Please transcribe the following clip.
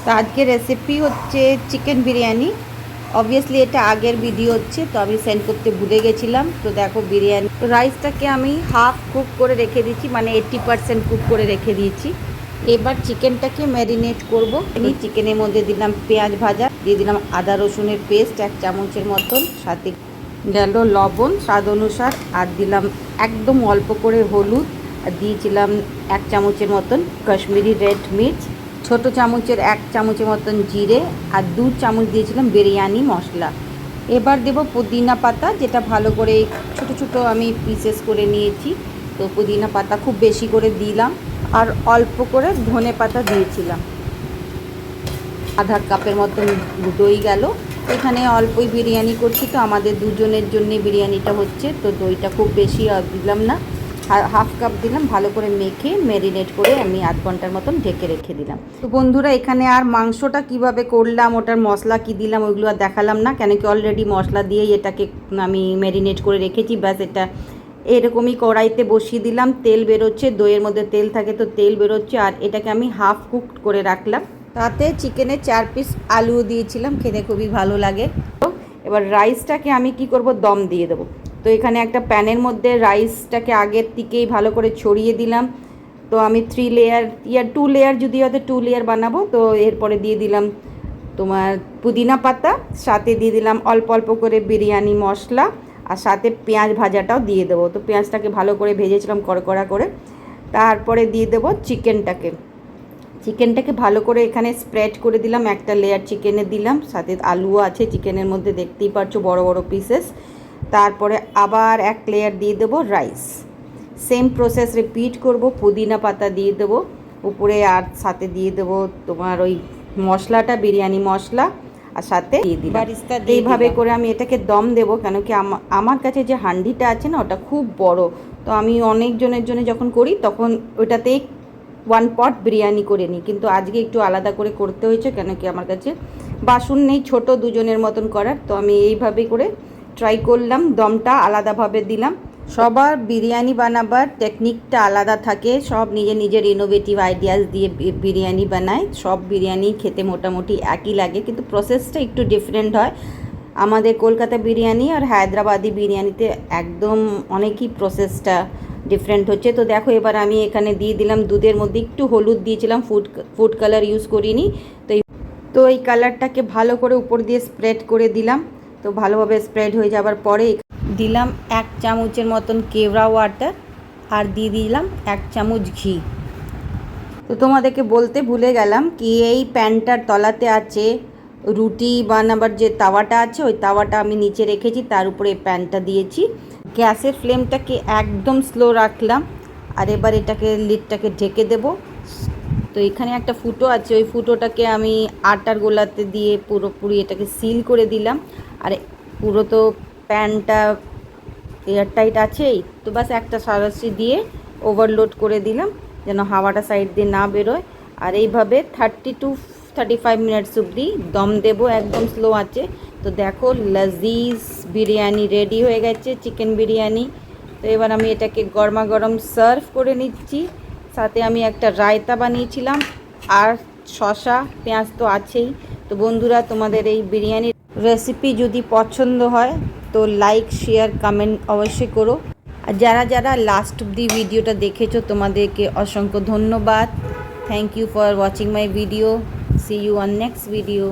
তো আজকে রেসিপি হচ্ছে চিকেন বিরিয়ানি। অবভিয়াসলি এটা আগের ভিডিও হচ্ছে, তো আমি সেন্ড করতে ভুলে গেছিলাম। তো দেখো বিরিয়ানি, তো রাইসটাকে আমি হাফ কুক করে রেখে দিয়েছি, মানে 80% কুক করে রেখে দিয়েছি। এবার চিকেনটাকে ম্যারিনেট করব। চিকেনের মধ্যে দিলাম পেঁয়াজ ভাজা, দিয়ে দিলাম আদা রসুনের পেস্ট 1 চামচের মতন, সাথে গেল লবণ স্বাদ অনুসার, আর দিলাম একদম অল্প করে হলুদ, আর দিয়েছিলাম 1 চামচের মতন কাশ্মীরি রেড মির্চ, ছোট চামচের 1 চামচের মতন জিরে, আর 2 চামচ দিয়েছিলাম বিরিয়ানি মশলা। এবার দেব পুদিনা পাতা, যেটা ভালো করে ছোট ছোট আমি পিসেস করে নিয়েছি। তো পুদিনা পাতা খুব বেশি করে দিলাম, আর অল্প করে ধনে পাতা দিয়েছিলাম। আধা কাপের মতন দই গেল। এখানে অল্পই বিরিয়ানি করছি, তো আমাদের দুজনের জন্য বিরিয়ানিটা হচ্ছে, তো দইটা খুব বেশি দিলাম না, হাফ কাপ দিলাম। ভালো করে মেখে ম্যারিনেট করে আমি আধ ঘন্টার মতন ঢেকে রেখে দিলাম। তো বন্ধুরা, এখানে আর মাংসটা কিভাবে করলাম, ওটার মশলা কি দিলাম ওইগুলো আর দেখালাম না, কেন কি অলরেডি মশলা দিয়েই এটাকে আমি ম্যারিনেট করে রেখেছি। ব্যাস এটা এরকমই কড়াইতে বসিয়ে দিলাম, তেল বেরোচ্ছে, দইয়ের মধ্যে তেল থাকে তো তেল বেরোচ্ছে, আর এটাকে আমি হাফ কুকড করে রাখলাম। তাতে চিকেনের 4 পিস আলুও দিয়েছিলাম, খেতে খুবই ভালো লাগে। এবার রাইসটাকে আমি কি করব, দম দিয়ে দেবো। তো এখানে একটা প্যানের মধ্যে রাইসটাকে আগের থেকেই ভালো করে ছড়িয়ে দিলাম। তো আমি 3 লেয়ার ইয়া 2 লেয়ার, যদি হয়তো 2 লেয়ার বানাবো। তো এরপরে দিয়ে দিলাম তোমার পুদিনা পাতা, সাথে দিয়ে দিলাম অল্প অল্প করে বিরিয়ানি মশলা, আর সাথে পেঁয়াজ ভাজাটাও দিয়ে দেবো। তো পেঁয়াজটাকে ভালো করে ভেজেছিলাম কড়কড়া করে। তারপরে দিয়ে দেবো চিকেনটাকে ভালো করে এখানে স্প্রেড করে দিলাম। একটা লেয়ার চিকেনে দিলাম, সাথে আলুও আছে চিকেনের মধ্যে, দেখতেই পাচ্ছো বড় বড় পিসেস। তারপরে আবার 1 লেয়ার দিয়ে দেবো রাইস। সেম প্রসেস রিপিট করব। পুদিনা পাতা দিয়ে দেবো উপরে, আর সাথে দিয়ে দেবো তোমার ওই মশলাটা, বিরিয়ানি মশলা, আর সাথে দিয়ে দিলাম। এইভাবে করে আমি এটাকে দম দেবো, কেন কি আমার কাছে যে হাঁডিটা আছে না, ওটা খুব বড়। তো আমি অনেকজনের জন্য যখন করি তখন ওটাতেই 1 পট বিরিয়ানি করে নিই, কিন্তু আজকে একটু আলাদা করে করতে হয়েছে, কেন কি আমার কাছে বাসন নেই ছোট দুজনের মতন করার। তো আমি এইভাবে করে ট্রাই করলাম, দমটা আলাদাভাবে দিলাম। সবার বিরিয়ানি বানাবার টেকনিকটা আলাদা থাকে, সব নিজের নিজের ইনোভেটিভ আইডিয়াস দিয়ে বিরিয়ানি বানায়। সব বিরিয়ানি খেতে মোটামুটি একই লাগে, কিন্তু প্রসেসটা একটু ডিফারেন্ট হয়। আমাদের কলকাতা বিরিয়ানি আর হায়দ্রাবাদি বিরিয়ানিতে একদম অনেকই প্রসেসটা ডিফারেন্ট হচ্ছে। তো দেখো, এবার আমি এখানে দিয়ে দিলাম দুধের মধ্যে একটু হলুদ দিয়েছিলাম, ফুড কালার ইউজ করিনি। তো এই কালারটাকে ভালো করে উপর দিয়ে স্প্রেড করে দিলাম। তো ভালোভাবে স্প্রেড হয়ে যাবার পরে দিলাম 1 চামচের মতন কেওড়া ওয়াটার, আর দিয়ে দিলাম 1 চামচ ঘি। তো তোমাদেরকে বলতে ভুলে গেলাম কি, এই প্যানটার তলাতে আছে রুটি বানাবার যে তাওয়াটা আছে, ওই তাওয়াটা আমি নিচে রেখেছি, তার উপরে এই প্যানটা দিয়েছি। গ্যাসের ফ্লেমটাকে একদম স্লো রাখলাম, আর এবার এটাকে লিডটাকে ঢেকে দেব। তো এখানে একটা ফুটো আছে, ওই ফুটোটাকে আমি আটার গোলাতে দিয়ে পুরোপুরি এটাকে সিল করে দিলাম। আর পুরো তো প্যানটা এয়ারটাইট আছেই, তো বাস একটা সারাশি দিয়ে ওভারলোড করে দিলাম, যেন হাওয়াটা সাইড দিয়ে না বেরোয়। আর এইভাবে 30 to 35 মিনিটস অবধি দম দেবো, একদম স্লো আছে। তো দেখো, লজিজ বিরিয়ানি রেডি হয়ে গেছে, চিকেন বিরিয়ানি। তো এবার আমি এটাকে গরমা গরম সার্ভ করে নিচ্ছি। সাথে আমি একটা রায়তা বানিয়েছিলাম, আর শসা পেঁয়াজ তো আছেই। তো বন্ধুরা, তোমাদের এই বিরিয়ানির রেসিপি যদি পছন্দ হয় তো লাইক শেয়ার কমেন্ট অবশ্যই করো। আর যারা যারা লাস্ট অব্দি ভিডিওটা দেখেছো, তোমাদেরকে অসংখ্য ধন্যবাদ। Thank you for watching my video. See you on next video.